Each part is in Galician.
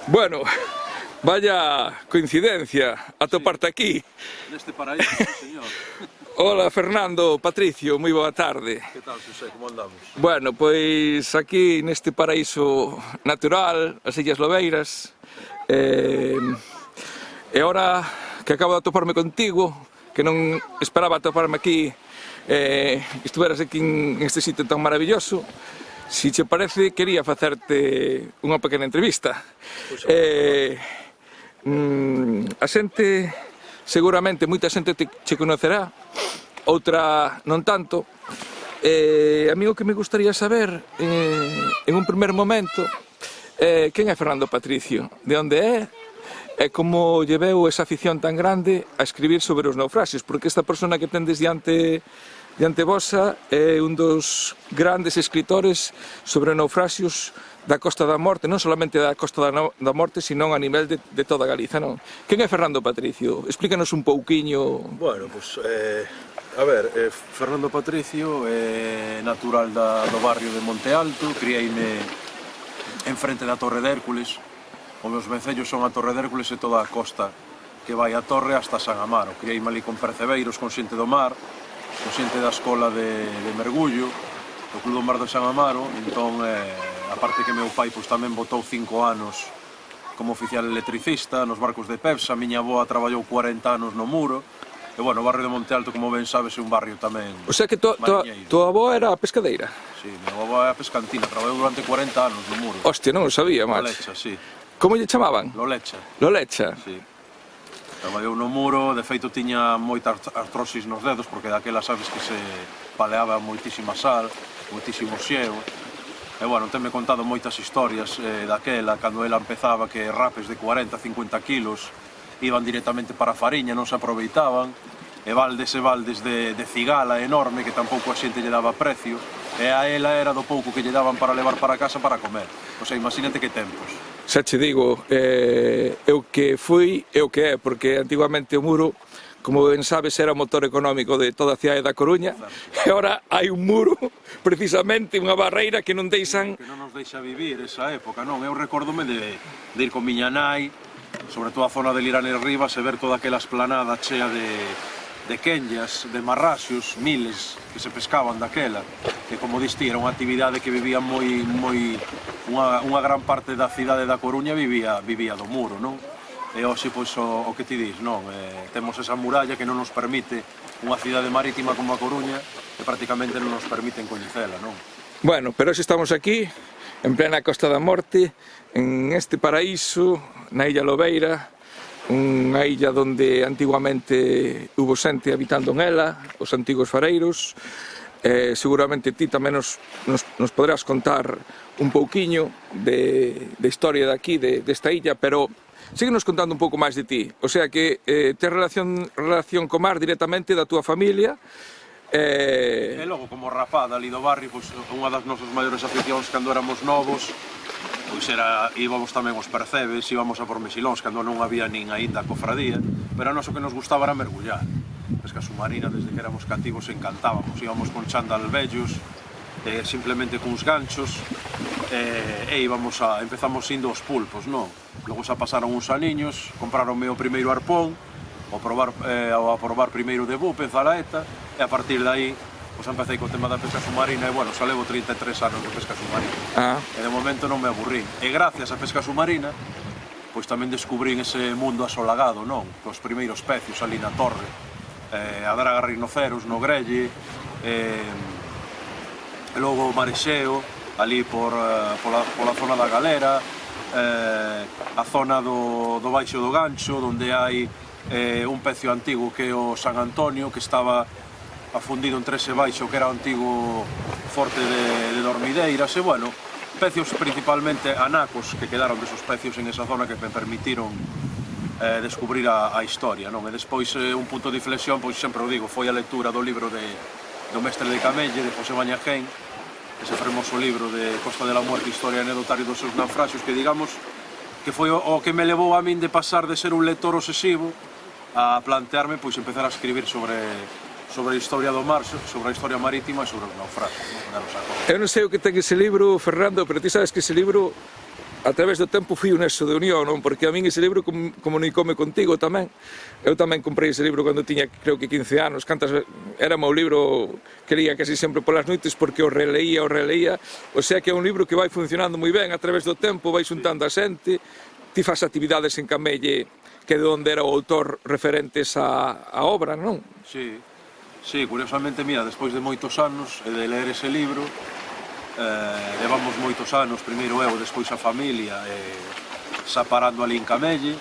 Bueno, vaya coincidencia atoparte aquí. Neste paraíso, señor. Hola Fernando, Patricio, moi boa tarde. Que tal, Xosé, como andamos? Bueno, pois aquí neste paraíso natural, as Illas Lobeiras, e ahora que acabo de atoparme contigo, que non esperaba atoparme aquí, que estuveras aquí en este sitio tan maravilloso, si che parece, quería facerte unha pequena entrevista. A xente, seguramente, moita xente che conocerá, outra non tanto. A mí o que me gustaría saber, en un primer momento, quen é Fernando Patricio, de onde é, e como lle veu esa afición tan grande a escribir sobre os naufraxios, porque esta persona que tendes diante vosa é un dos grandes escritores sobre naufraxios da Costa da Morte, non solamente da Costa da Morte, sino a nivel de toda Galiza, non? Quen é Fernando Patricio? Explícanos un pouquiño. Bueno, pois, a ver, Fernando Patricio é natural do barrio de Monte Alto, crieime en frente da Torre de Hércules. Os meus vencellos son a Torre de Hércules e toda a costa que vai a Torre hasta San Amaro. Crieime ali con percebeiros, con xente do mar, con xente da escola de mergullo, do Club do Mar de San Amaro. Entón, aparte que meu pai pois, tamén botou 5 anos como oficial electricista nos barcos de Pepsa, a miña avoa traballou 40 anos no Muro. E, bueno, o barrio de Monte Alto, como ben sabes, é un barrio tamén O sea que tua avó era pescadeira? Sí, mi avó é pescantina, traballou durante 40 anos no Muro. Hostia, non o sabía, macho. Lolecha, sí. Como lle chamaban? Lolecha. Lolecha? Sí. Traballou no Muro, de feito tiña moita artrosis nos dedos, porque daquela sabes que se paleaba moitísima sal, moitísimo xeo. E, bueno, tenme contado moitas historias daquela, cando ela empezaba, que rapes de 40, 50 kilos iban directamente para a fariña, non se aproveitaban, e baldes de cigala enorme, que tampouco a xente lle daba precio, e a ela era do pouco que lle daban para levar para casa para comer. O sea, imagínate que tempos. Xa che digo, o que foi e o que é, porque antigamente o Muro, como ben sabes, era o motor económico de toda a cidade da Coruña, e agora hai un muro, precisamente, unha barreira que non deixan... Que non nos deixa vivir esa época, non? Eu recórdome de ir con miña nai, sobre todo a zona de Liranes Rivas, e ver toda aquela esplanada chea de quenllas, de marraxos, miles que se pescaban daquela, que, como diste, era unha actividade que vivía unha gran parte da cidade da Coruña vivía do Muro, non? E hoxe, pois, o que ti dis, non? Temos esa muralla que non nos permite unha cidade marítima como a Coruña, que prácticamente non nos permiten coñecela, non? Bueno, pero hoxe estamos aquí, en plena Costa da Morte, en este paraíso, na Illa Lobeira, unha illa onde antiguamente hubo xente habitando en ela, os antigos fareiros. Seguramente ti tamén nos poderás contar un pouquiño de historia daqui, desta illa, pero síguenos contando un pouco máis de ti. O sea que tes relación co mar directamente da túa familia. E logo, como rapada ali do barrio, pois, unha das nosas maiores aficións cando éramos novos, pois íbamos tamén aos percebes, íbamos a por mesilóns, cando non había nin aínda cofradía, pero a nós o que nos gustaba era mergullar. Pesca submarina, desde que éramos cativos, encantábamos, íbamos con chándal vellos, simplemente cuns ganchos, e empezamos indo aos pulpos, non? Logo xa pasaron uns aniños, compraronme o primeiro arpón, a probar primeiro de bupe, zalaeta, e a partir de aí pois empecé co tema da pesca submarina e, bueno, xa levo 33 anos de pesca submarina. E de momento non me aburrín. E gracias á pesca submarina, pois tamén descubrín ese mundo asolagado, non? Cos primeiros pecios ali na torre, a draga rinoceros no grelle, e logo o marexeo, ali pola zona da galera, a zona do baixo do gancho, onde hai un pecio antigo que é o San Antonio, que estaba afundido entre ese baixo, que era o antigo forte de dormideiras, e, bueno, pecios principalmente anacos que quedaron desos pecios en esa zona que me permitiron descubrir a historia, non? E despois un punto de inflexión, pois sempre o digo, foi a lectura do libro do Mestre de Camelle, de José Bañajén, ese fermoso libro de Costa de la Muerte, historia e anedotario dos seus naufraxios, que digamos que foi o que me levou a min de pasar de ser un lector obsesivo a plantearme pois empezar a escribir sobre a historia do mar, sobre a historia marítima e sobre os naufragios. Eu non sei o que ten ese libro, Fernando, pero ti sabes que ese libro a través do tempo fui un nexo de unión, non? Porque a min ese libro comunicoume contigo tamén. Eu tamén comprei ese libro cando tiña, creo que 15 anos. Era o meu libro que leía casi sempre polas noites porque o releía. O sea que é un libro que vai funcionando moi ben a través do tempo, vai xuntando a xente, ti faz actividades en Camelle que é de onde era o autor referentes á obra, non? Sí, curiosamente, mira, despois de moitos anos e de ler ese libro, levamos moitos anos, primeiro eu, despois a familia, xa parando ali en Camelle,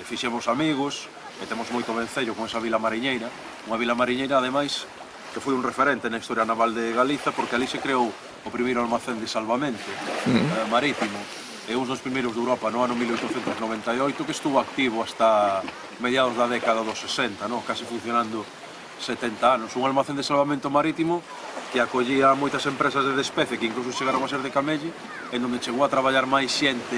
fixemos amigos, e temos moito vencello con esa vila mariñeira, unha vila mariñeira, ademais, que foi un referente na historia naval de Galiza, porque ali se creou o primeiro almacén de salvamento marítimo, e uns dos primeiros de Europa no ano 1898, que estuvo activo hasta mediados da década dos 60, casi funcionando 70 anos, un almacén de salvamento marítimo que acollía moitas empresas de despece que incluso chegaron a ser de Camelle, en donde chegou a traballar máis xente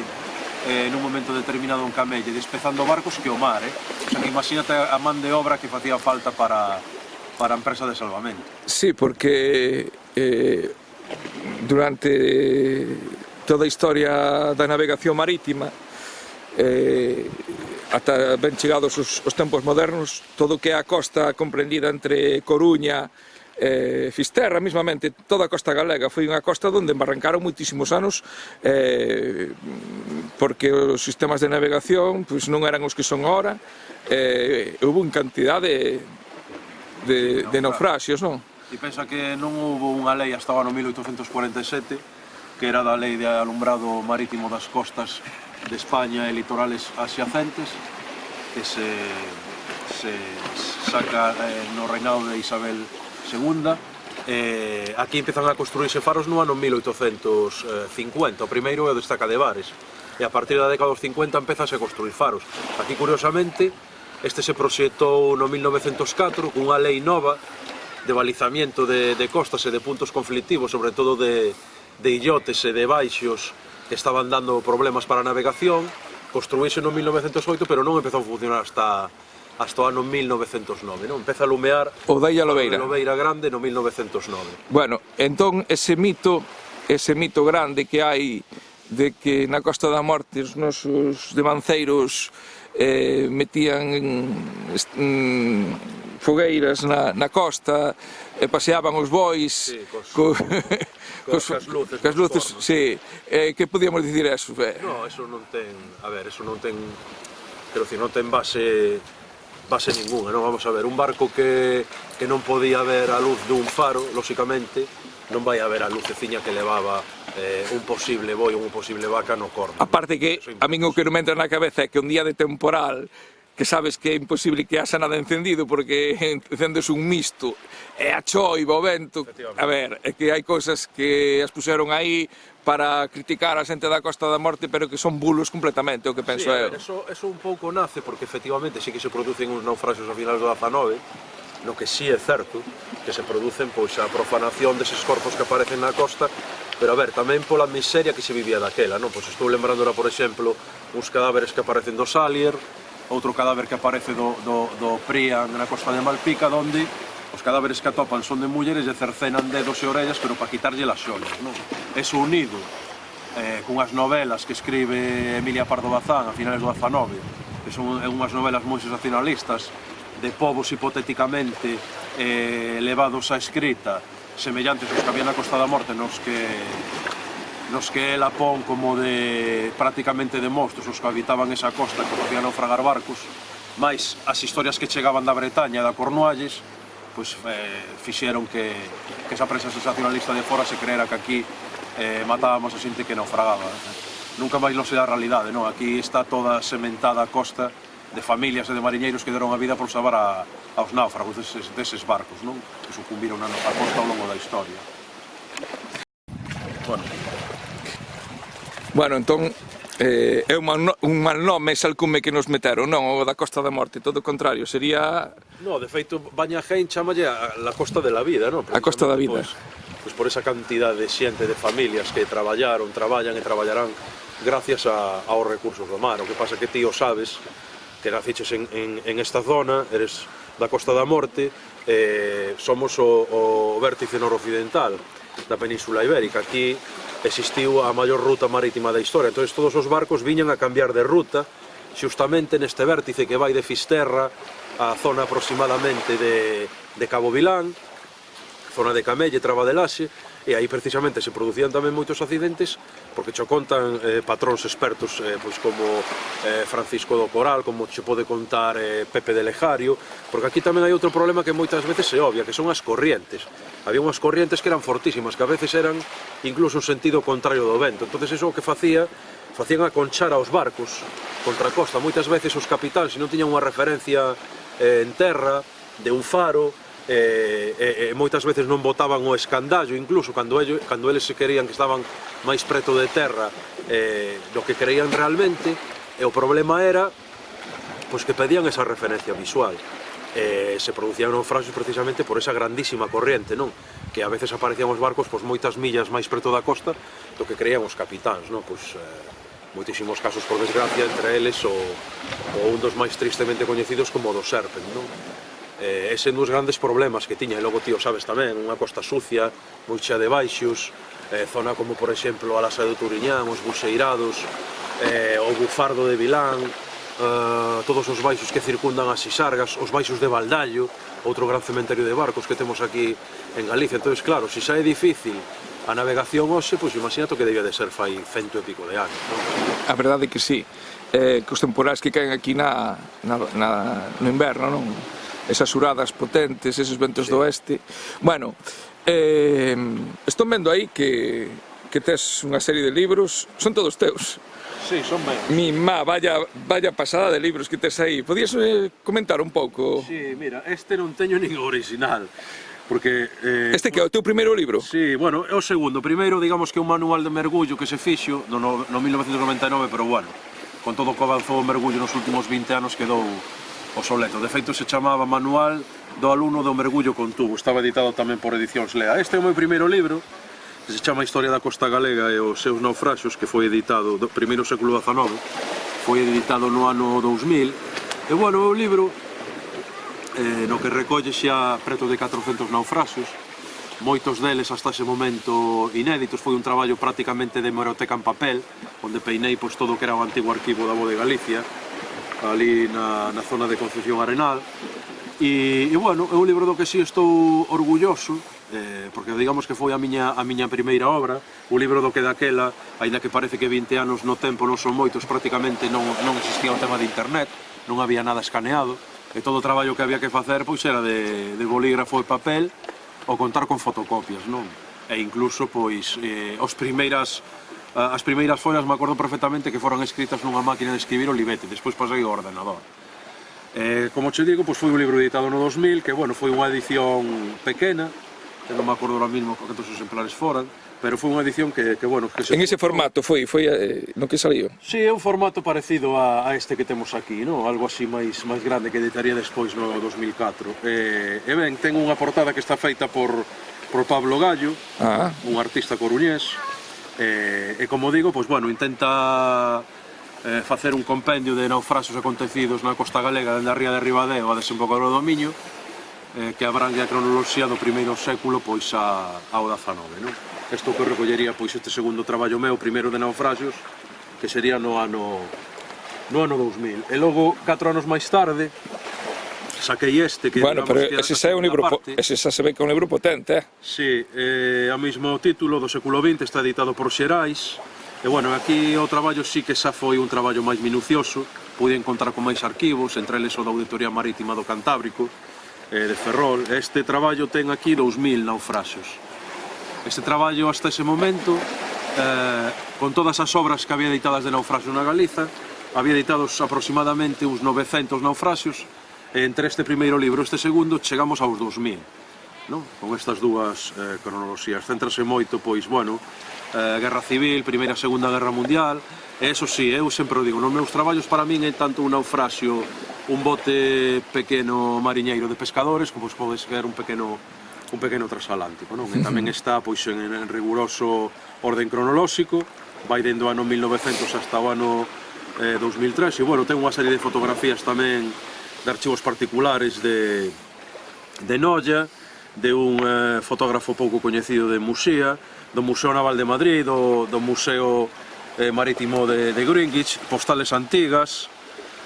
nun momento determinado en Camelle, despezando barcos que o mar, O sea, que imagínate a man de obra que facía falta para a empresa de salvamento. Sí, porque durante toda a historia da navegación marítima, ata ben chegados os tempos modernos, todo o que é a costa comprendida entre Coruña e Fisterra, mismamente toda a costa galega foi unha costa onde embarrancaron moitísimos anos porque os sistemas de navegación pois non eran os que son ahora, houve unha cantidade de naufraxios, non? E pensa que non houve unha lei hasta o ano 1847 que era da lei de alumbrado marítimo das costas de España e litorales adyacentes que se saca no reinado de Isabel II. Aquí empezan a construirse faros no ano 1850, o primeiro é o de Estaca de Bares, e a partir da década dos 50 empezase a construir faros. Aquí, curiosamente, este se proxectou no 1904 cunha lei nova de balizamiento de costas e de puntos conflictivos, sobre todo de illotes e de baixos que estaban dando problemas para a navegación. Construíse no 1908, pero non empezou a funcionar hasta o ano 1909, non? Empeza a lumear o da Lobeira Grande no 1909. Bueno, entón ese mito grande que hai de que na Costa da Morte os nosos devanceiros metían fogueiras na costa e paseaban os bois cas luces, sí. Que podíamos dicir eso? No, eso non ten, eso non ten, quero dicir, non ten base ninguna, non? Vamos a ver, un barco que non podía ver a luz dun faro, lóxicamente, non vai a ver a luceciña que levaba un posible boi ou un posible vaca no corno. Aparte que a min o que non me entra na cabeza é que un día de temporal, que sabes que é imposible que haxa nada encendido porque encendes un misto e a choiva, o vento, a ver, é que hai cousas que as puseron aí para criticar a xente da Costa da Morte, pero que son bulos completamente, o que penso eu. Eso un pouco nace porque efectivamente sí que se producen uns naufragios a finales do 19, no que sí é certo que se producen pois a profanación deses corpos que aparecen na costa, pero a ver, tamén pola miseria que se vivía daquela, non? Pois estou lembrando ahora, por exemplo, uns cadáveres que aparecen do Salier, outro cadáver que aparece do Prian na costa de Malpica, onde os cadáveres que atopan son de mulleres e cercenan dedos e orellas, pero para quitarlle las xollas, non? Eso unido cunhas novelas que escribe Emilia Pardo Bazán a finales do 19, que son unhas novelas moi sensacionalistas de povos hipotéticamente levados á escrita, semellantes aos que había na Costa da Morte, nos que ela pon como de prácticamente de monstros os que habitaban esa costa, que podían naufragar barcos, máis as historias que chegaban da Bretaña e da Cornualles, pois fixeron que esa prensa sensacionalista de fora se creera que aquí matábamos a xente que naufragaba. Nunca máis lo será a realidade, non? Aquí está toda sementada a costa de familias e de mariñeiros que deron a vida por salvar aos náufragos deses barcos, non? Que sucumbiron a costa ao longo da historia. Bueno, entón, é un mal nome ese alcume que nos meteron, non? O da Costa da Morte, todo o contrario, sería... No, de feito, Baña Jaén chamalle a Costa de la Vida, non? A Costa da Vida. Pois por esa cantidad de xente, de familias que traballan e traballarán gracias aos recursos do mar. O que pasa que ti o sabes, que naciches en esta zona, eres da Costa da Morte, somos o vértice noroccidental da Península Ibérica. Aquí existiu a maior ruta marítima da historia, entón todos os barcos viñan a cambiar de ruta xustamente neste vértice que vai de Fisterra á zona aproximadamente de Cabo Vilán, zona de Camelle, Traba de Laxe, e aí precisamente se producían tamén moitos accidentes porque cho contan patróns expertos pois como Francisco do Coral, como che pode contar Pepe de Lejario, porque aquí tamén hai outro problema que moitas veces se obvia, que son as corrientes. Había unhas corrientes que eran fortísimas, que a veces eran incluso un sentido contrario do vento, entonces eso o que facían aconchar aos barcos contra a costa. Moitas veces os capitáns, se non tiñan unha referencia en terra, de un faro, moitas veces non botaban o escandallo, incluso cando eles se querían que estaban máis preto de terra do que creían realmente, e o problema era pois que pedían esa referencia visual. Se producían naufragios precisamente por esa grandísima corriente, non? Que a veces aparecían os barcos pois moitas millas máis preto da costa do que creían os capitáns, non? Pois moitísimos casos, por desgracia, entre eles o un dos máis tristemente coñecidos como o do Serpent, non? Ese dos grandes problemas que tiña, e logo ti o sabes tamén, unha costa sucia, moi chea de baixos, zona como por exemplo a Lasa do Turiñán, os Buxeirados, o Bufardo de Vilán, todos os baixos que circundan as Sisargas, os baixos de Baldallo, outro gran cementerio de barcos que temos aquí en Galicia. Entón, claro, se xa é difícil a navegación hoxe, pois imagínate que debía de ser fai 100 e pico de anos, non? A verdade é que sí, que os temporais que caen aquí no inverno, non? Esas uradas potentes, esos ventos do oeste. Bueno, estou vendo aí que tes unha serie de libros, son todos teus. Sí, son ben. Mima, vaya pasada de libros que tes aí. Podías comentar un pouco? Sí, mira, este non teño nin original, porque... Este que é o teu primeiro libro? Sí, bueno, é o segundo. Primeiro, digamos que é un manual de mergullo que se fixo no 1999, pero bueno, con todo o que avanzou o mergullo nos últimos 20 anos quedou obsoleto. De feito, se chamaba Manual do Alumno do Mergullo con Tubo. Estaba editado tamén por Edicións Lea. Este é o meu primeiro libro, que se chama Historia da Costa Galega e os seus naufraxos, que foi editado do primeiro século XIX, foi editado no ano 2000. E, bueno, é un libro no que recolle xa preto de 400 naufraxos, moitos deles hasta ese momento inéditos. Foi un traballo prácticamente de hemeroteca en papel, onde peinei pois todo o que era o antigo arquivo da Voz de Galicia, ali na zona de Concepción Arenal, e bueno, é un libro do que si estou orgulloso, porque digamos que foi a miña primeira obra, un libro do que daquela, aínda que parece que 20 anos no tempo non son moitos, prácticamente non existía o tema de internet, non había nada escaneado, e todo o traballo que había que facer pois era de bolígrafo e papel, ou contar con fotocopias, non? E incluso pois as primeiras follas me acordo perfectamente que foron escritas nunha máquina de escribir Olivetti, despois pasei ao ordenador. Como che digo, pois foi un libro editado no 2000, que bueno, foi unha edición pequena, que non me acordo ahora mismo cantos exemplares foran, pero foi unha edición que bueno... Que en ese formato foi no que saliu? Sí, é un formato parecido a este que temos aquí, no? Algo así máis grande que editaría despois no 2004. E ben, ten unha portada que está feita por Pablo Gallo, un artista coruñés, e como digo, pois bueno, intenta facer un compendio de naufraxos acontecidos na costa galega dende a ría de Ribadeo a desembocadura do Miño, que abrangue a cronoloxía do primeiro século pois ao 19, non? Isto que recollería pois este segundo traballo meu, primeiro de naufraxos, que sería no ano 2000. E logo, 4 anos máis tarde, saquei este que... Bueno, pero ese xa é un libro, ese xa se ve que é un libro potente, Sí, o mesmo título do século XX, está editado por Xerais, e bueno, aquí o traballo sí que xa foi un traballo máis minucioso, pude encontrar con máis arquivos, entre eles o da Auditoría Marítima do Cantábrico, de Ferrol. Este traballo ten aquí 2000 naufraxos. Este traballo hasta ese momento, con todas as obras que había editadas de naufraxos na Galiza, había editados aproximadamente uns 900 naufraxos, e entre este primeiro libro e este segundo chegamos aos 2000, non? Con estas dúas cronoloxías. Céntrase moito, pois, bueno, Guerra Civil, Primeira e Segunda Guerra Mundial, e eso sí, eu sempre o digo, nos meus traballos para min é tanto un naufraxio, un bote pequeno mariñeiro de pescadores, como pode ser un pequeno transatlántico, non? E tamén está pois en riguroso orden cronolóxico, vai dende o ano 1900 hasta o ano 2003, e bueno, ten unha serie de fotografías tamén de archivos particulares de Noia, de un fotógrafo pouco coñecido de Muxía, do Museo Naval de Madrid, do Museo Marítimo de Greenwich, postales antigas,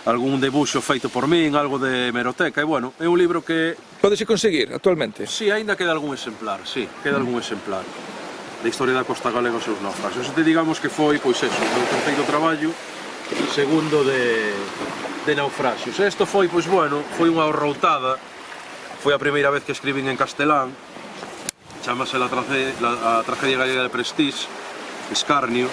algún debuxo feito por min, algo de hemeroteca, e bueno, é un libro que... Pódese conseguir actualmente? Si, aínda queda algún exemplar, si, queda algún exemplar da historia da costa galega e os seus naufraxios. Este digamos que foi, pois eso, o meu terceiro traballo, segundo de naufraxios. Isto foi, pois bueno, foi unha horroutada, foi a primeira vez que escribín en castelán, chamase a tragedia galega de Prestige, Escarnio.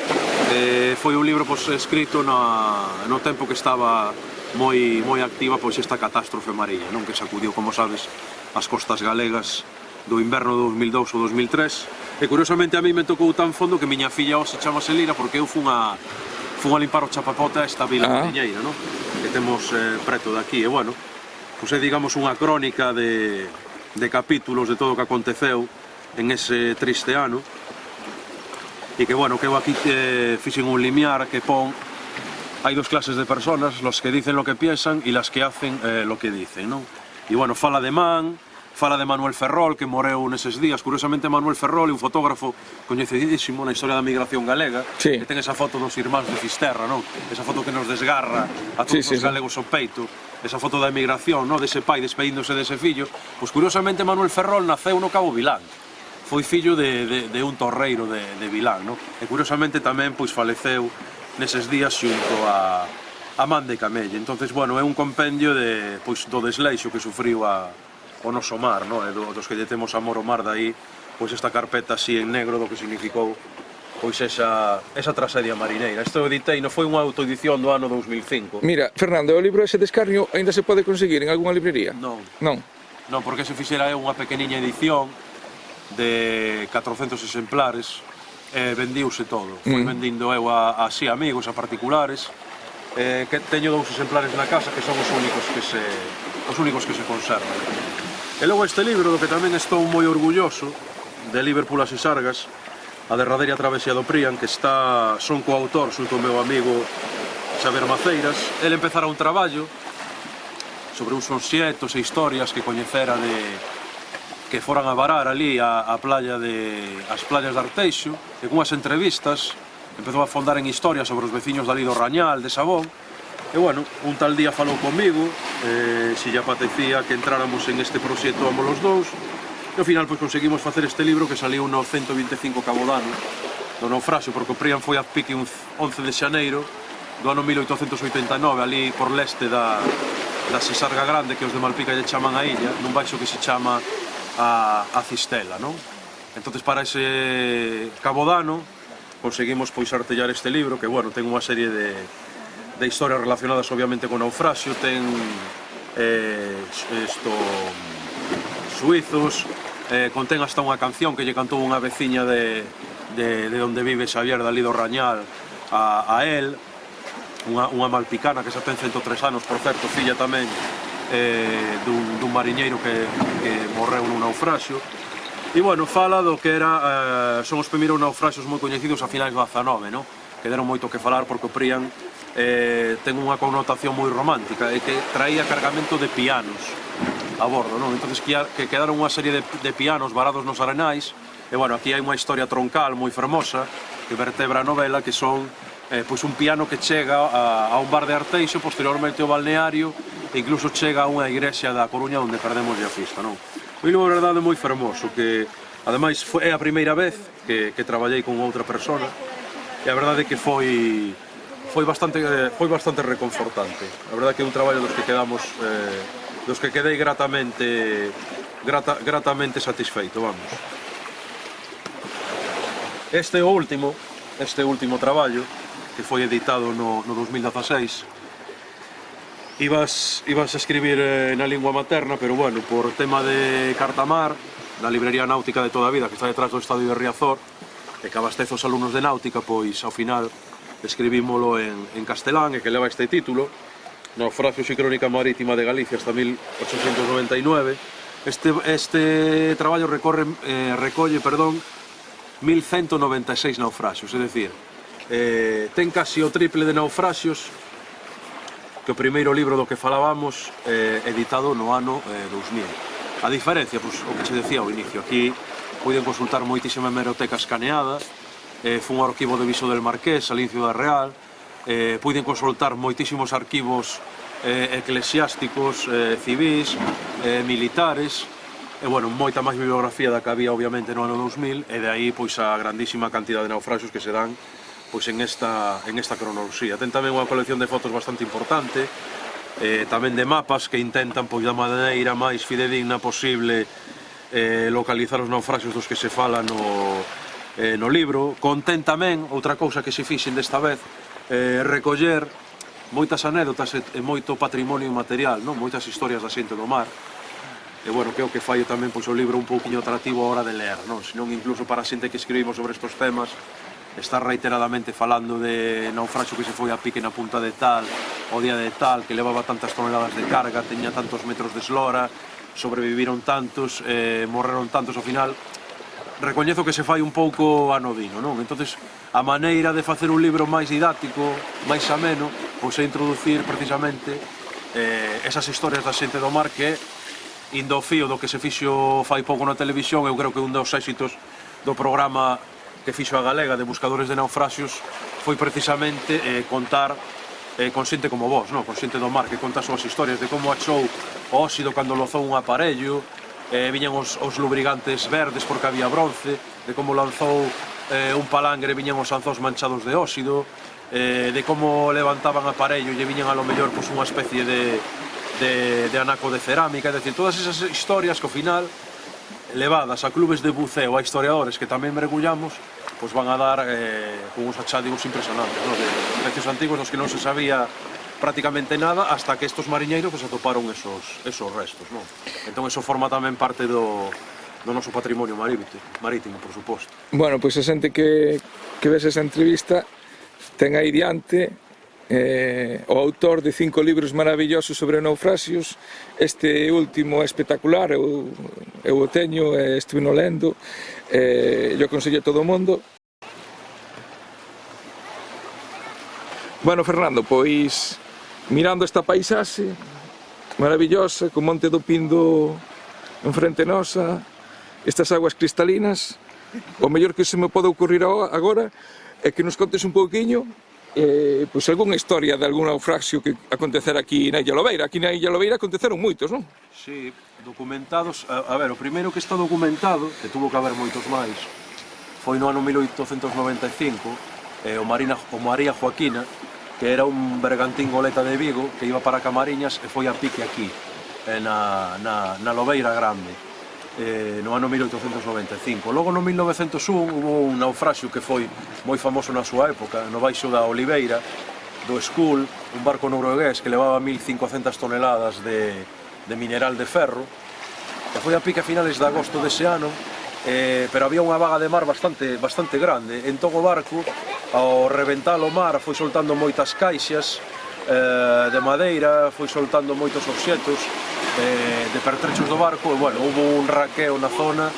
Foi un libro pois, escrito no tempo que estaba moi activa pois, esta catástrofe marina, non? Que sacudiu, como sabes, as costas galegas do inverno de 2002 ou 2003, e curiosamente a mí me tocou tan fondo que miña filla hoxe chamase Lira porque eu fun a limpar o chapapote a esta vila mariñeira, non? Que temos preto daqui, e bueno, pois é, digamos, unha crónica de capítulos de todo o que aconteceu en ese triste ano, e que, bueno, que eu aquí fixen un limiar que pon hai dos clases de personas, los que dicen lo que piensan e las que hacen lo que dicen, non? E, bueno, fala de Manuel Ferrol, que morreu neses días. Curiosamente, Manuel Ferrol é un fotógrafo coñecidísimo na historia da migración galega, que ten esa foto dos irmáns de Fisterra, non? Esa foto que nos desgarra a todos os galegos o peito, esa foto da emigración, non? Dese pai despedíndose dese fillo. Pois, curiosamente, Manuel Ferrol naceu no Cabo Vilán. Foi fillo de un torreiro de Vilán, non? E, curiosamente, tamén pois faleceu neses días xunto a man de Camelle. Entonces, bueno, é un compendio do desleixo que sufriu o noso mar, no? E dos que lle temos amor ao mar, daí pois esta carpeta así en negro do que significou pois esa tragedia marineira. Isto editei, non foi unha autoedición do ano 2005. Mira, Fernando, o libro ese de Escarnio ainda se pode conseguir en algunha librería? Non. Non? Non, porque se fixera unha pequeniña edición de 400 exemplares, vendiuse todo. Foi vendindo eu así a amigos, a particulares, que teño 2 exemplares na casa que son os únicos que se conservan. E logo este libro, do que tamén estou moi orgulloso, de Liverpool a Sisargas, a derradeira travesía do Prian, que son coautor xunto ao meu amigo Xavier Maceiras. Ele empezara un traballo sobre uns xetos e historias que coñecera que foran a varar ali as playas de Arteixo, e cunhas entrevistas empezou a fondar en historias sobre os veciños dali do Rañal, de Sabón. E, bueno, un tal día falou comigo, se lle apetecía que entráramos en este proxecto ambos os dous, e ao final pois conseguimos facer este libro que saliu no 125 cabo dano do naufraxio, porque o Prian foi a pique un 11 de xaneiro do ano 1889, ali por leste da Sisarga Grande, que os de Malpica lle chaman a illa, nun baixo que se chama a Cistela, non? Entonces, para ese cabo dano conseguimos pois artellar este libro, que, bueno, ten unha serie de historias relacionadas obviamente con naufraxio, ten suizos, contén hasta unha canción que lle cantou unha veciña de onde vive Xavier dali do Rañal a él, unha malpicana que xa ten 103 anos, por certo, filla tamén dun mariñeiro que morreu nun naufraxio. E, bueno, fala do que son os primeiros naufraxios moi coñecidos a finais do 19, non? Que deron moito que falar porque o Prian ten unha connotación moi romántica, e que traía cargamento de pianos a bordo, non? Entonces que quedaron unha serie de pianos varados nos arenais, e, bueno, aquí hai unha historia troncal moi fermosa que vertebra a novela, que son pois un piano que chega a un bar de Arteixo, posteriormente ao balneario, e incluso chega a unha igrexa da Coruña onde perdemos a fista, non? Un libro, de verdade, moi fermoso, que ademais é a primeira vez que traballei con outra persona, e a verdade é que foi bastante reconfortante. A verdade que é un traballo dos que quedamos, dos que quedei gratamente satisfeito, vamos. Este último traballo, que foi editado no 2016, ibas a escribir na lingua materna, pero, bueno, por tema de Cartamar, da librería náutica de toda a vida, que está detrás do estadio de Riazor, e que abastece os alumnos de náutica, pois, ao final, escribímolo en castelán, e que leva este título, Naufraxios e crónica marítima de Galicia hasta 1899. Este traballo recolle 1196 naufraxios, é dicir, ten casi o triple de naufraxios que o primeiro libro do que falábamos, editado no ano 2000. A diferencia, pois, o que che decía ao inicio, aquí poden consultar moitísima hemeroteca escaneada, fun ao arquivo de Viso del Marqués, ali en Ciudad Real, poden consultar moitísimos arquivos eclesiásticos, civis, militares, e, bueno, moita máis bibliografía da que había, obviamente, no ano 2000, e de aí, pois, a grandísima cantidad de naufraxios que se dan pois en esta cronoloxía. Ten tamén unha colección de fotos bastante importante, tamén de mapas que intentan, pois, da maneira máis fidedigna posible localizar os naufraxios dos que se fala no libro. Contén tamén, outra cousa que se fixen desta vez, recoller moitas anécdotas e moito patrimonio material, non? Moitas historias da xente do mar. E, bueno, que é o que fai tamén, pois, o libro un pouquiño atractivo a hora de ler, non? Senón, incluso para a xente que escribimos sobre estes temas, está reiteradamente falando de naufraxio que se foi a pique na punta de tal, o día de tal, que levaba tantas toneladas de carga, teña tantos metros de eslora, sobreviviron tantos, morreron tantos ao final. Recoñezo que se fai un pouco anodino, non? Entonces, a maneira de facer un libro máis didáctico, máis ameno, pois é introducir precisamente esas historias da xente do mar que, indo ao fío do que se fixo fai pouco na televisión, eu creo que un dos éxitos do programa que fixo a Galega de Buscadores de Naufraxios foi precisamente contar con xente como vos, con xente do mar, que conta as súas historias de como achou o óxido cando lozou un aparello, viñan os lubrigantes verdes porque había bronce, de como lanzou un palangre, viñan os anzós manchados de óxido, de como levantaban aparello e viñan a lo mellor pois, unha especie de anaco de cerámica, é dicir, todas esas historias que ao final, levadas a clubes de buceo, a historiadores que tamén mergullamos, pois van a dar uns achádicos impresionantes, de pecios antigos nos que non se sabía prácticamente nada, hasta que estos mariñeiros pues, atoparon esos restos, non? Entón, eso forma tamén parte do noso patrimonio marítimo, por suposto. Bueno, pois a xente que ves esa entrevista ten aí diante o autor de 5 libros maravillosos sobre naufraxios. Este último é espectacular, eu o teño, estive no lendo, yo aconsello a todo o mundo. Bueno, Fernando, pois mirando esta paisaxe maravillosa, con Monte do Pindo enfrente nosa, estas aguas cristalinas, o mellor que se me pode ocurrir agora é que nos contes un pouquiño pois algunha historia de algún naufraxio que acontecer aquí na Illa Lobeira. Aquí na Illa Lobeira aconteceron moitos, non? Sí, documentados. A ver, o primeiro que está documentado, que tuvo que haber moitos máis, foi no ano 1895, o María Joaquina, que era un bergantín goleta de Vigo que iba para Camariñas e foi a pique aquí, na Lobeira Grande, no ano 1895. Logo no 1901 hubo un naufraxio que foi moi famoso na súa época, no baixo da Oliveira, do Skull, un barco noruegués que levaba 1500 toneladas de mineral de ferro, e foi a pique a finales de agosto dese ano, pero había unha vaga de mar bastante grande. Entón o barco, ao reventar o mar, foi soltando moitas caixas de madeira, foi soltando moitos obxetos de pertrechos do barco, e, bueno, hubo un raqueo na zona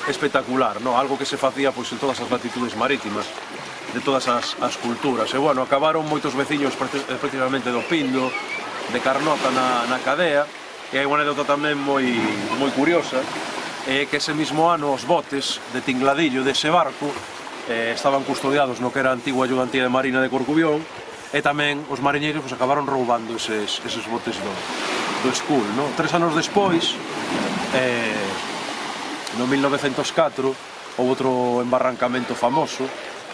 espectacular, algo que se facía pois, en todas as latitudes marítimas, de todas as culturas. E, bueno, acabaron moitos veciños precisamente do Pindo, de Carnota na cadea, e hai unha anécdota tamén moi curiosa, que ese mismo ano os botes de tingladillo dese barco estaban custodiados no que era a antigua ayudantía de Marina de Corcubión, e tamén os mariñeiros pues, acabaron roubando eses botes do Skull. 3 anos despois, no 1904, houve outro embarrancamento famoso,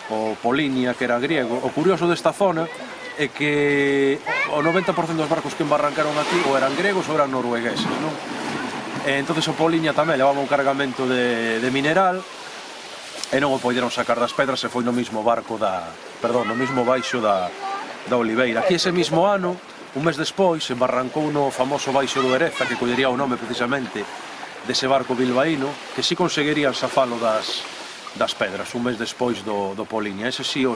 o Polinia, que era griego. O curioso desta zona é que o 90% dos barcos que embarrancaron aquí ou eran gregos ou eran noruegueses, non? Entonces o Polinia tamén levaba un cargamento de mineral e non o poderon sacar das pedras, e foi no mismo barco no mismo baixo da Oliveira. Aquí ese mismo ano, un mes despois, embarrancou no famoso baixo do Ereza, que collería o nome precisamente dese barco bilbaíno, que si conseguirían safalo das pedras, un mes despois do Polinia. Ese si o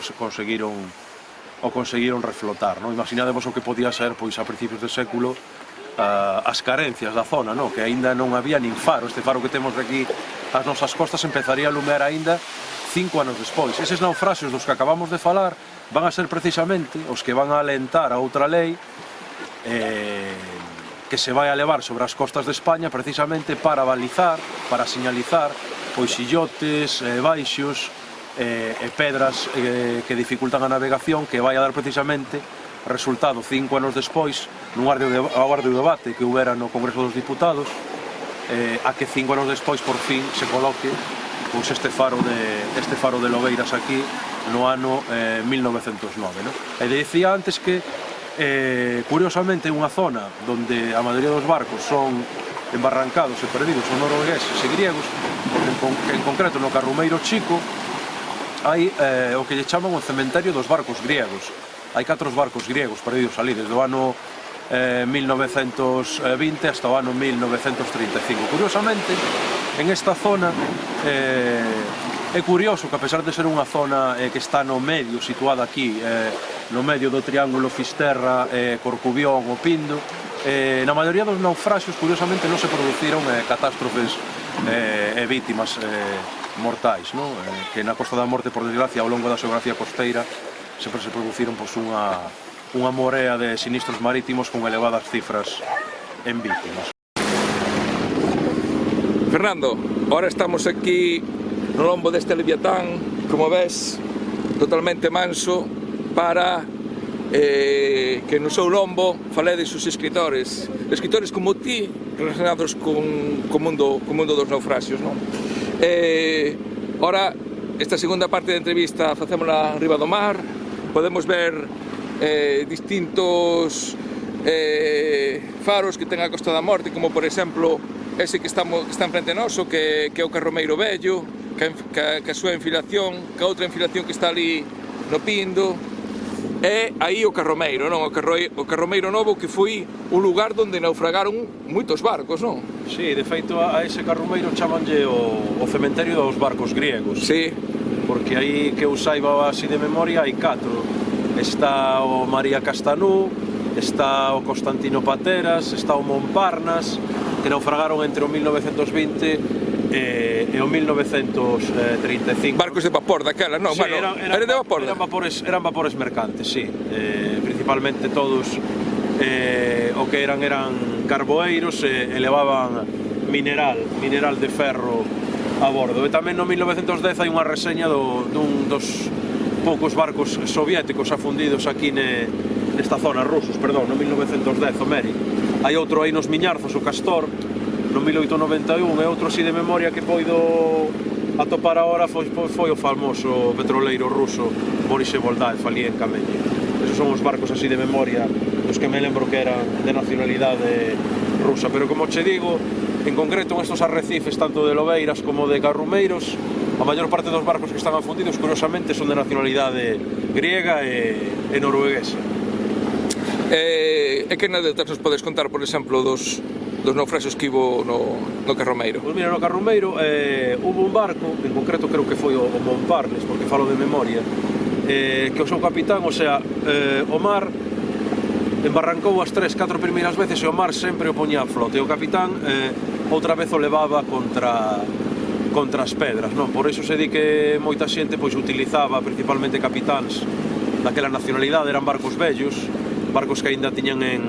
conseguiron reflotar, non? Imaginadevos o que podía ser, pois, a principios de século, as carencias da zona, non? Que aínda non había nin faro. Este faro que temos aquí ás nosas costas empezaría a lumear aínda 5 anos despois. Eses naufraxios dos que acabamos de falar van a ser precisamente os que van a alentar a outra lei que se vai a levar sobre as costas de España precisamente para balizar, para señalizar pois illotes, baixos e pedras que dificultan a navegación, que vai a dar precisamente resultado 5 anos despois nun arduo debate que houbera no Congreso dos Diputados, a que 5 anos despois por fin se coloque pois este faro de Lobeiras aquí no ano 1909, no? E dicía antes que curiosamente é unha zona onde a maioría dos barcos son embarrancados e perdidos, son noruegueses e griegos, porque en concreto no Carrumeiro Chico hai o que lle chaman o cementerio dos barcos griegos. Hai 4 barcos griegos perdidos ali desde o ano 1920 hasta o ano 1935. Curiosamente, en esta zona é curioso que a pesar de ser unha zona que está no medio, situada aquí, no medio do triángulo Fisterra, Corcubión, o Pindo, na maioría dos naufraxios, curiosamente, non se produciron catástrofes e vítimas mortais, no? Que na Costa da Morte, por desgracia, ao longo da xeografía costeira, sempre se produciron unha morea de sinistros marítimos con elevadas cifras en vítimas. Fernando, ahora estamos aquí no lombo deste Leviatán, como ves, totalmente manso, para que no seu lombo faledes os escritores como ti, relacionados con mundo dos naufraxios, non? Ora, esta segunda parte da entrevista facémola arriba do mar, podemos ver distintos faros que ten a Costa da Morte, como por exemplo ese que está enfrente noso, que é o Carromeiro Vello, que a súa enfilación, que a outra enfilación que está ali no Pindo, e aí o Carromeiro, non? O Carromeiro Novo, que foi un lugar onde naufragaron moitos barcos, non? Sí, de feito a ese Carromeiro chamanlle o cementerio dos barcos griegos. Sí. Porque aí, que eu saiba así de memoria, hai 4. Está o María Castanú, está o Constantino Pateras, está o Montparnas, que naufragaron entre o 1920 e o 1935. Barcos de vapor daquela, non? Sí, bueno, eran de vapor? Eran vapores mercantes, sí. Principalmente todos o que eran carboeiros e levaban mineral de ferro a bordo. E tamén no 1910 hai unha reseña dun dos poucos barcos soviéticos afundidos aquí nesta zona, rusos, perdón, no 1910, o Meri. Hai outro aí nos Miñarzos, o Castor, no 1891, e outro así de memoria que poido atopar agora foi o famoso petroleiro ruso Boris Boldaev, ali en Camelle. Esos son os barcos así de memoria dos que me lembro que eran de nacionalidade rusa, pero como che digo, en concreto en estos arrecifes tanto de Lobeiras como de Carrumeiros, a maior parte dos barcos que están afundidos, curiosamente, son de nacionalidade griega e norueguesa. E que anécdotas nos podes contar, por exemplo, dos naufraxios que hubo no Carromeiro? Pois mira, no Carromeiro hubo un barco, en concreto creo que foi o Montparnes, porque falo de memoria, que o seu capitán, o sea, o mar embarrancou as 3-4 primeiras veces e o mar sempre o poñía a flote. O capitán outra vez o levaba contra as pedras, non? Por iso se di que moita xente pois utilizaba principalmente capitáns daquela nacionalidade, eran barcos vellos, barcos que aínda tiñan en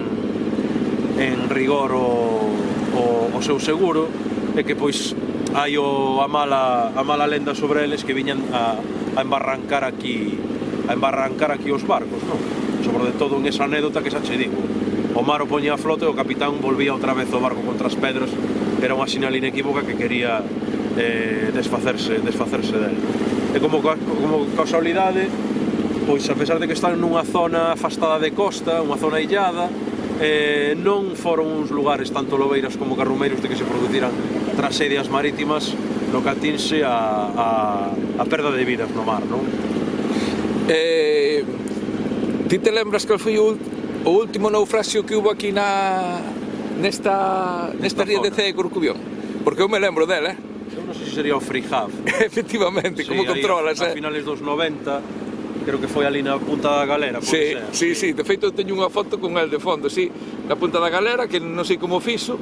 rigor o seu seguro, e que pois hai a mala lenda sobre eles que viñan a embarrancar aquí os barcos, non? Sobre todo en esa anécdota que xa che digo, o mar o poñía a flote e o capitán volvía outra vez o barco contra as pedras, era unha sinal inequívoca que quería desfacerse del. E como causalidade, pois a pesar de que están nunha zona afastada de costa, unha zona illada, non foron uns lugares tanto Lobeiras como Carrumeiros de que se produciran tragedias marítimas no que atinse a perda de vidas no mar, non? Ti te lembras que foi o último naufraxio que hubo aquí nesta ría de Cee de Corcubión? Porque eu me lembro dela, Eu non sei se sería o Frihaf. Efectivamente, como controlas, a finales dos 90, creo que foi ali na Punta da Galera, pode ser. Sí, de feito teño unha foto con el de fondo, sí, na Punta da Galera, que non sei como fixo,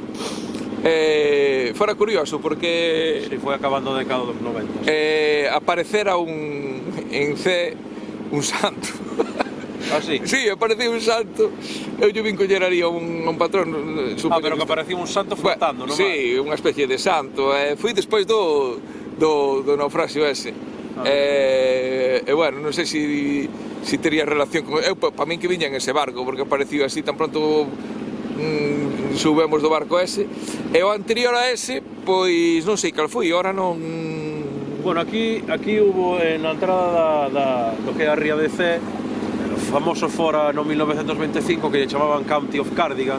Fora curioso porque Si, foi acabando a década dos 90. aparecera en C un santo. Ah, sí? Sí, aparecía un santo. Eu lle vin coller ali a un patrón. Pero que aparecía un santo flotando, non? Sí, unha especie de santo. Fui despois do naufraxio ese. Bueno, non sei se tería relación con... Para min que viña en ese barco, porque apareció así tan pronto subemos do barco ese. E o anterior a ese, pois non sei cal foi, ahora non... Bueno, aquí hubo na entrada do que é a ría de C, o famoso fora no 1925 que lle chamaban County of Cardigan,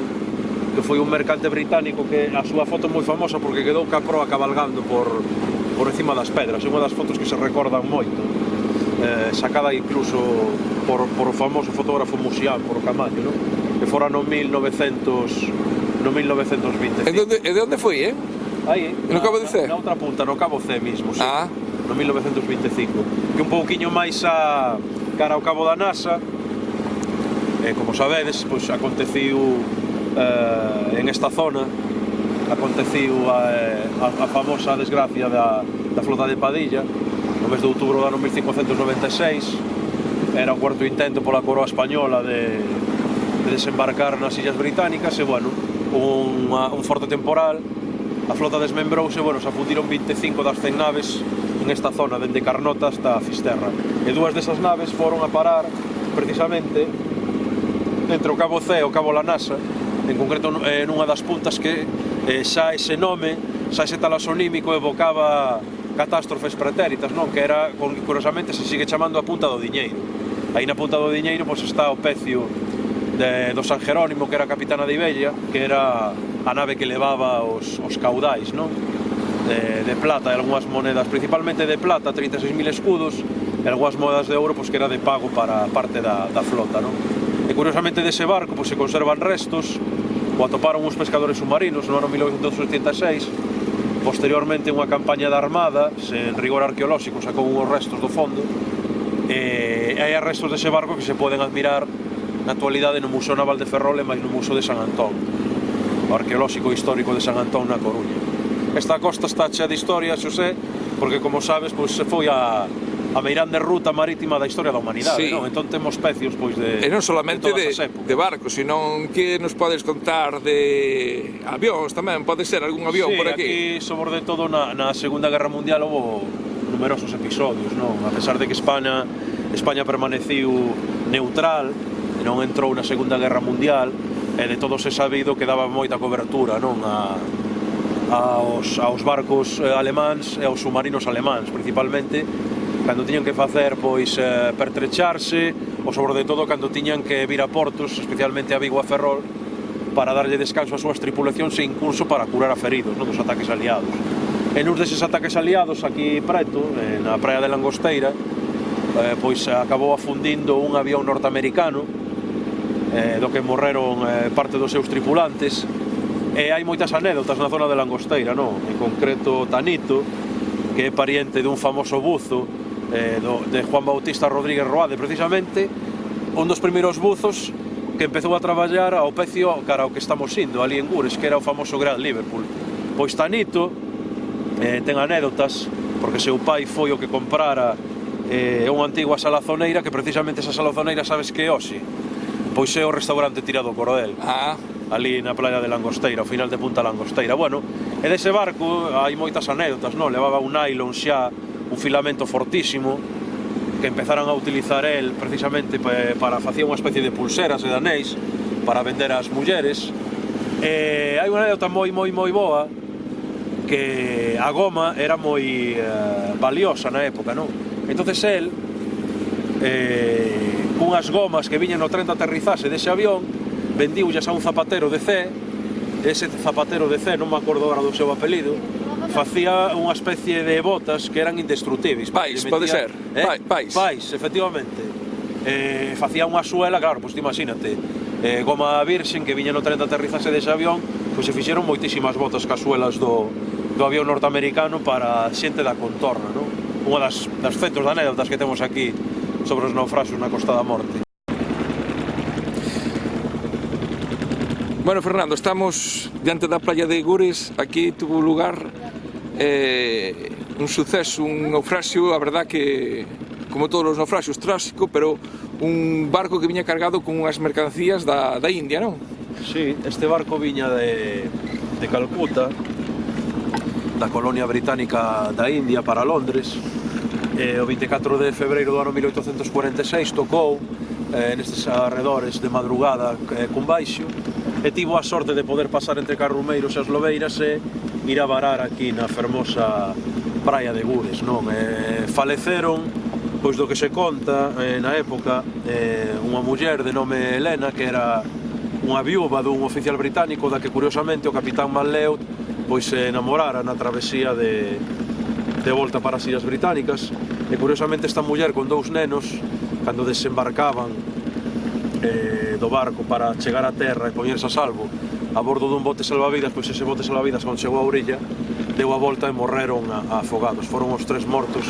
que foi un mercante británico que a súa foto é moi famosa porque quedou ca proa cabalgando por encima das pedras, é unha das fotos que se recordan moito, sacada incluso por o famoso fotógrafo Musián, por Camaño, non? Que fora no 1925. E de onde foi, Aí, no Cabo de C? Na outra punta, no Cabo C mismo, sí. No 1925. Que un pouquiño máis cara ao Cabo da Nasa, como sabedes, pois aconteciu en esta zona, aconteciu a famosa desgracia da flota de Padilla, no mes de outubro do ano 1596, era o cuarto intento pola coroa española de desembarcar nas Illas Británicas e, bueno, un forte temporal, a flota desmembrouse, bueno, se afundiron 25 das 100 naves en esta zona, dende Carnota hasta Fisterra, e dúas desas naves foron a parar, precisamente, entre o Cabo C e o Cabo La Nasa, en concreto nunha das puntas que xa ese nome, xa ese talasonímico evocaba catástrofes pretéritas, non? Que era, curiosamente, se sigue chamando a Punta do Diñeiro. Aí na Punta do Diñeiro pois está o pecio do San Jerónimo, que era a capitana de Ibella, que era a nave que levaba os caudais, non? De plata, e algunhas monedas, principalmente de plata, 36.000 escudos, e algunhas moedas de ouro, pois que era de pago para parte da flota, non? E curiosamente dese barco pois se conservan restos, o atoparon uns pescadores submarinos no ano 1986, posteriormente unha campaña da Armada, sen rigor arqueolóxico, sacou uns restos do fondo, e hai restos dese barco que se poden admirar na actualidade no Museo Naval de Ferrol e máis no Museo de San Antón, o arqueolóxico histórico de San Antón na Coruña. Esta costa está chea de historia, Xosé, porque, como sabes, pois se foi a meirande ruta marítima da historia da humanidade, sí. Non? Entón temos pecios pois E non solamente de barcos, sino que nos podes contar de avións tamén, pode ser algún avión por aquí. Sí, aquí, sobre todo na Segunda Guerra Mundial houve numerosos episodios, non? A pesar de que España permaneciu neutral, non entrou na Segunda Guerra Mundial, e de todo se sabido que daba moita cobertura, non? Aos barcos alemáns e aos submarinos alemáns, principalmente cando tiñan que facer, pois, pertrecharse, ou sobre todo cando tiñan que vir a portos, especialmente a Vigo a Ferrol, para darlle descanso ás súas tripulacións e incluso para curar a feridos, non? Dos ataques aliados. E nuns deses ataques aliados, aquí preto, na praia de Langosteira, pois acabou afundindo un avión norteamericano, do que morreron parte dos seus tripulantes, e hai moitas anécdotas na zona de Langosteira, non? En concreto Tanito, que é pariente dun famoso buzo de Juan Bautista Rodríguez Roade, precisamente un dos primeiros buzos que empezou a traballar ao pecio cara ao que estamos indo, ali en Gures, que era o famoso Gran Liverpool. Pois Tanito ten anécdotas, porque seu pai foi o que comprara unha antigua salazoneira, que precisamente esa salazoneira, sabes que é hoxe? Pois é o restaurante Tirado Corodel, ali na playa de Langosteira, ao final de Punta Langosteira. Bueno, e dese barco hai moitas anécdotas, non? Levaba un nylon xa, un filamento fortísimo, que empezaran a utilizar el precisamente para facer unha especie de pulseras e de anéis para vender ás mulleres. E hai unha anécdota moi boa, que a goma era moi valiosa na época, non? Entonces el, cunhas gomas que viñan no tren de aterrizaxe dese avión, vendiullas a un zapatero de C, e ese zapatero de C, non me acordo agora do seu apelido, facía unha especie de botas que eran indestrutíveis. Pais, pode ser? Pais, efectivamente. Facía unha suela, claro, pois imagínate, goma virxen que viña no tren de aterrizaxe dese avión, pois se fixeron moitísimas botas casuelas do avión norteamericano para xente da contorna, non? Unha das centos de anécdotas que temos aquí sobre os naufraxos na Costa da Morte. Bueno, Fernando, estamos diante da playa de Gures. Aquí tuvo lugar un suceso, un naufraxio, a verdad que, como todos os naufraxios, tráxico, pero un barco que viña cargado con unhas mercancías da India, non? Sí, este barco viña de Calcuta, da colonia británica da India para Londres. O 24 de febreiro do ano 1846 tocou nestes arredores de madrugada cun baixo e tivo a sorte de poder pasar entre Carrumeiros e as Lobeiras e ir a varar aquí na fermosa praia de Gures, non? Faleceron, pois do que se conta na época, unha muller de nome Helena, que era unha viúva dun oficial británico da que curiosamente o capitán Manleod pois se enamorara na travesía de volta para as Illas Británicas, e curiosamente esta muller con dous nenos, cando desembarcaban do barco para chegar a terra e poñerse a salvo a bordo dun bote salvavidas, pois ese bote salvavidas, cando chegou a orilla, deu a volta e morreron afogados. Foron os 3 mortos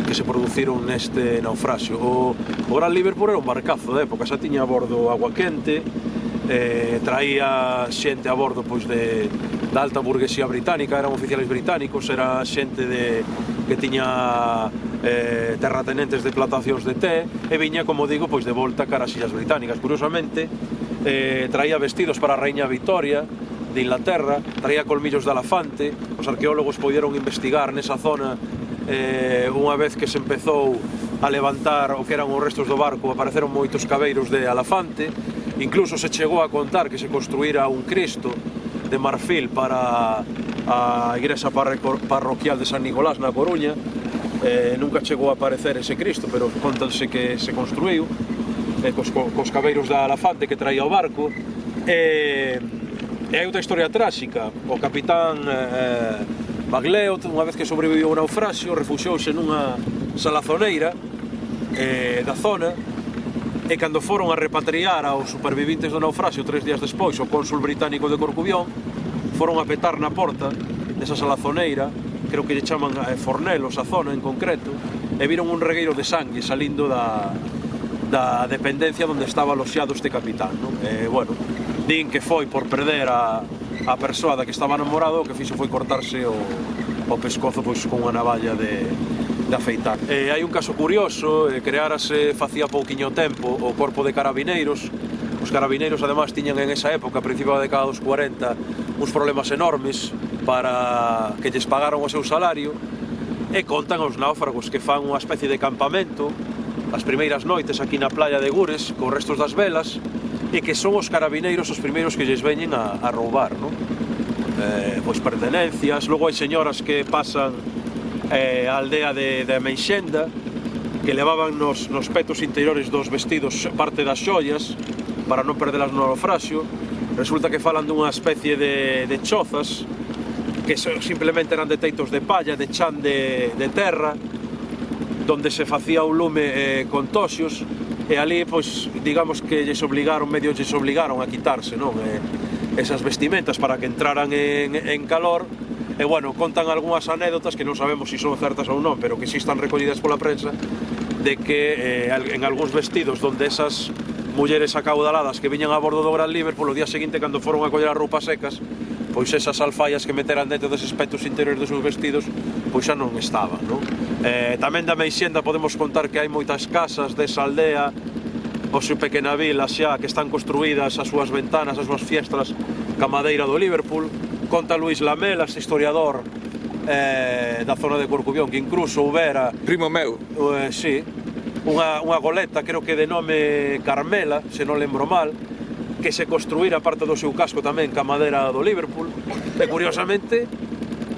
que se produciron neste naufraxio. O Gran Liverpool era un barcazo de época, xa tiña a bordo agua quente, traía xente a bordo pois da alta burguesía británica, eran oficiales británicos, era xente que tiña terratenentes de plantacións de té, e viña, como digo, pois de volta cara ás Illas Británicas. Curiosamente, traía vestidos para a Raíña Victoria de Inglaterra, traía colmillos de elefante. Os arqueólogos poderon investigar nesa zona unha vez que se empezou a levantar o que eran os restos do barco, apareceron moitos cabeiros de elefante. Incluso se chegou a contar que se construíra un Cristo de marfil para a igrexa parroquial de San Nicolás na Coruña. Nunca chegou a aparecer ese Cristo, pero contanse que se construiu cos cabeiros da elefante que traía o barco. E hai outra historia tráxica. O capitán Manleod, unha vez que sobreviviu ao naufraxio, refuxiouse nunha salazoneira da zona, e cando foron a repatriar aos supervivintes do naufraxio 3 días despois, o cónsul británico de Corcubión, foron a petar na porta desa salazoneira, creo que lle chaman Fornelos a zona en concreto, e viron un regueiro de sangue salindo da dependencia onde estaba aloxado este capitán, non? Bueno, din que foi por perder a persoa da que estaba namorado, o que fixo foi cortarse o pescozo pois con unha navalla de afeitar. Hai un caso curioso, creárase facía pouquiño tempo o Corpo de Carabineiros. Os carabineiros, además, tiñan en esa época, a principio da década dos 40, uns problemas enormes para que lles pagaron o seu salario, e contan aos náufragos que fan unha especie de campamento as primeiras noites aquí na playa de Gures, con restos das velas, e que son os carabineiros os primeiros que lles veñen a roubar, non? Pois pertenencias. Logo hai señoras que pasan a aldea de Meixenda, que levaban nos petos interiores dos vestidos parte das xollas para non perdelas no naufraxio. Resulta que falan dunha especie de chozas que simplemente eran de teitos de palla, de chan de terra, donde se facía un lume con toxos, e ali, pois, digamos que medio lles obligaron a quitarse, non? Esas vestimentas para que entraran en calor. E, bueno, contan algunhas anécdotas que non sabemos se son certas ou non, pero que si están recollidas pola prensa, de que en algúns vestidos donde esas mulleres acaudaladas que viñan a bordo do Gran Liverpool, o día seguinte, cando foron a coller as roupas secas, pois esas alfaias que meteran dentro deses petos interiores dos seus vestidos, pois xa non estaban, non? Tamén da Meixenda podemos contar que hai moitas casas desa aldea, ou seu pequena vila xa, que están construídas as súas ventanas, as súas fiestras, ca madeira do Liverpool. Conta Luís Lamela, este historiador da zona de Corcubión, que incluso houbera... Primo meu. Sí, unha goleta, creo que de nome Carmela, se non lembro mal, que se construíra parte do seu casco tamén ca madeira do Liverpool, e curiosamente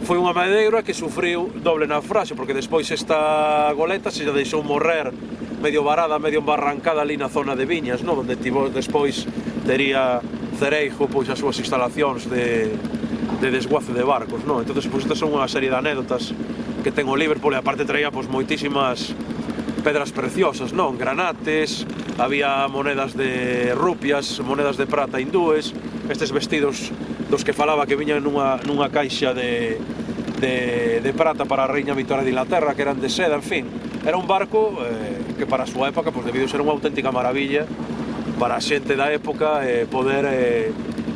foi unha madeira que sufriu doble naufraxio, porque despois esta goleta se deixou morrer medio varada, medio embarrancada ali na zona de Viñas, non? Onde despois tería Cereijo pois as súas instalacións de desguace de barcos, non? Entón, pois, estas son unha serie de anécdotas que ten o Liverpool, e aparte traía pois moitísimas pedras preciosas, non? Granates, había monedas de rupias, monedas de prata hindúes, estes vestidos dos que falaba que viñan nunha caixa de prata para a Raíña Victoria de Inglaterra, que eran de seda, en fin. Era un barco que para a súa época pois, debido ser unha auténtica maravilla para a xente da época poder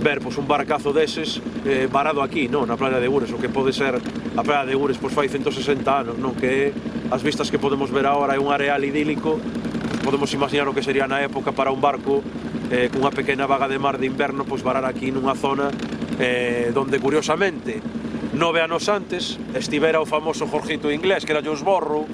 ver pois, un barcazo deses varado aquí, non? Na playa de Gures, o que pode ser a playa de Gures pois fai 160 anos, non? Que as vistas que podemos ver agora é un areal idílico, podemos imaginar o que sería na época para un barco cunha pequena vaga de mar de inverno pois varar aquí nunha zona donde curiosamente 9 anos antes estivera o famoso Jorgito inglés que era Jones Borrow,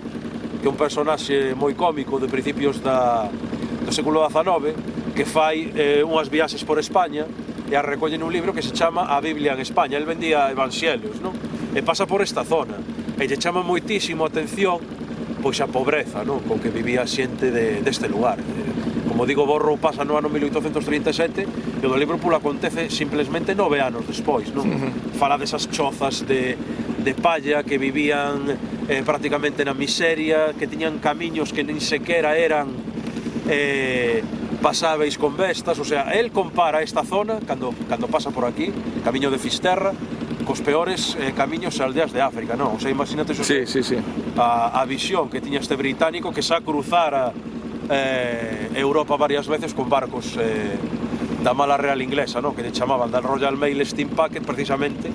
que é un personaxe moi cómico de principios do século XIX que fai unhas viaxes por España e a recolle nun libro que se chama A Biblia en España. El vendía evangelios, non? E pasa por esta zona e lle chama moitísimo a atención pois a pobreza, non? Con que vivía a xente deste lugar. Como digo, Borrow pasa no ano 1837 e o do Liverpool acontece simplesmente 9 anos despois, non? Fala desas chozas de palla que vivían prácticamente na miseria, que tiñan camiños que nin sequera eran pasáveis con bestas, o sea, el compara esta zona, cando pasa por aquí, camiño de Fisterra, cos peores camiños e aldeas de África, non? O sea, imagínate eso, Sí. a visión que tiña este británico que xa cruzara Europa varias veces con barcos da mala real inglesa, non? Que lle chamaban da Royal Mail Steam Packet, precisamente,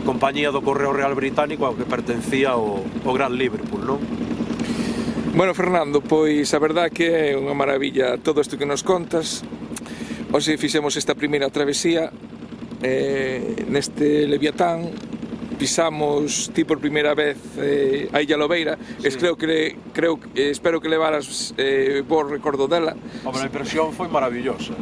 compañía do Correo Real Británico ao que pertencía o Gran Liverpool, non? Bueno, Fernando, pois a verdad que é unha maravilla todo isto que nos contas. Hoxe fixemos esta primeira travesía neste Leviatán, pisamos ti por primeira vez a Illa Lobeira, Sí. Espero que levaras bo recordo dela. Hombre, a impresión foi maravillosa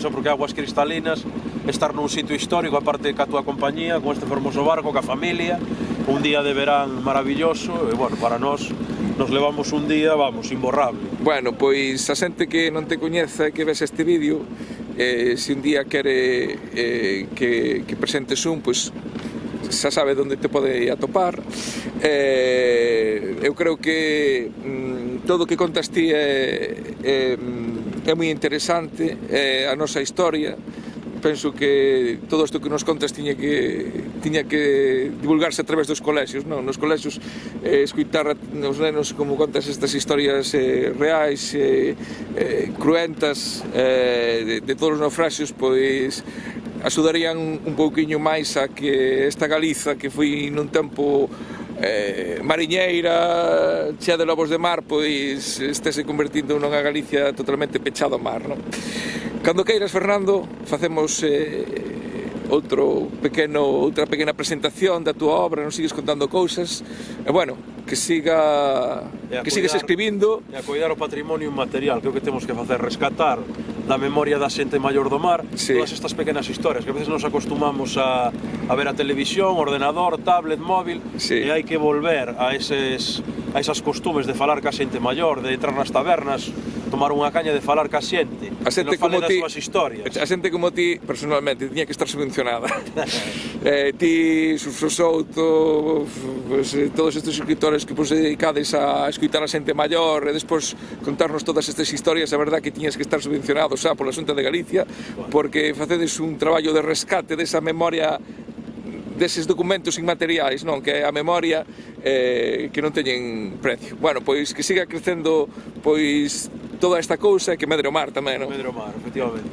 porque aguas cristalinas, estar nun sitio histórico, aparte ca túa compañía, con este fermoso barco, ca familia, un día de verán maravilloso, e bueno, para nós nos levamos un día, vamos, imborrable. Bueno, pois a xente que non te coñeza e que ves este vídeo, se un día quere que presentes un, pois xa sabe onde te pode atopar. Eu creo que todo o que contas ti é moi interesante, a nosa historia. Penso que todo isto que nos contas tiña que divulgarse a través dos colexios, non? Nos colexios escutar os nenos como contas estas historias reais, cruentas de todos os naufraxios, pois axudarían un pouquiño máis a que esta Galiza que foi nun tempo mariñeira, chea de lobos de mar, pois estése convertindo nunha Galicia totalmente pechada ao mar, non? Cando queiras, Fernando, facemos outra pequena presentación da túa obra, nos sigues contando cousas, e bueno, que sigas escribindo. E a coidar o patrimonio inmaterial, que é o que temos que facer, rescatar da memoria da xente maior do mar, Sí. todas estas pequenas historias, que a veces nos acostumamos a ver a televisión, ordenador, tablet, móvil, Sí. e hai que volver a esas costumes de falar ca xente maior, de entrar nas tabernas, tomar unha caña, de falar ca xente, A xente que nos fale como das ti, súas historias. a xente como ti, personalmente, tiña que estar subvencionada. Ti, Suso Souto, pues, todos estes escritores que vos dedicades a escutar a xente maior e despois contarnos todas estas historias, a verdad que tiñas que estar subvencionado xa pola Xunta de Galicia, porque facedes un traballo de rescate desa memoria, deses documentos inmateriais, non? Que é a memoria que non teñen precio. Bueno, pois que siga crecendo pois toda esta cousa e que medre o mar tamén, non? Pedro Mar, efectivamente.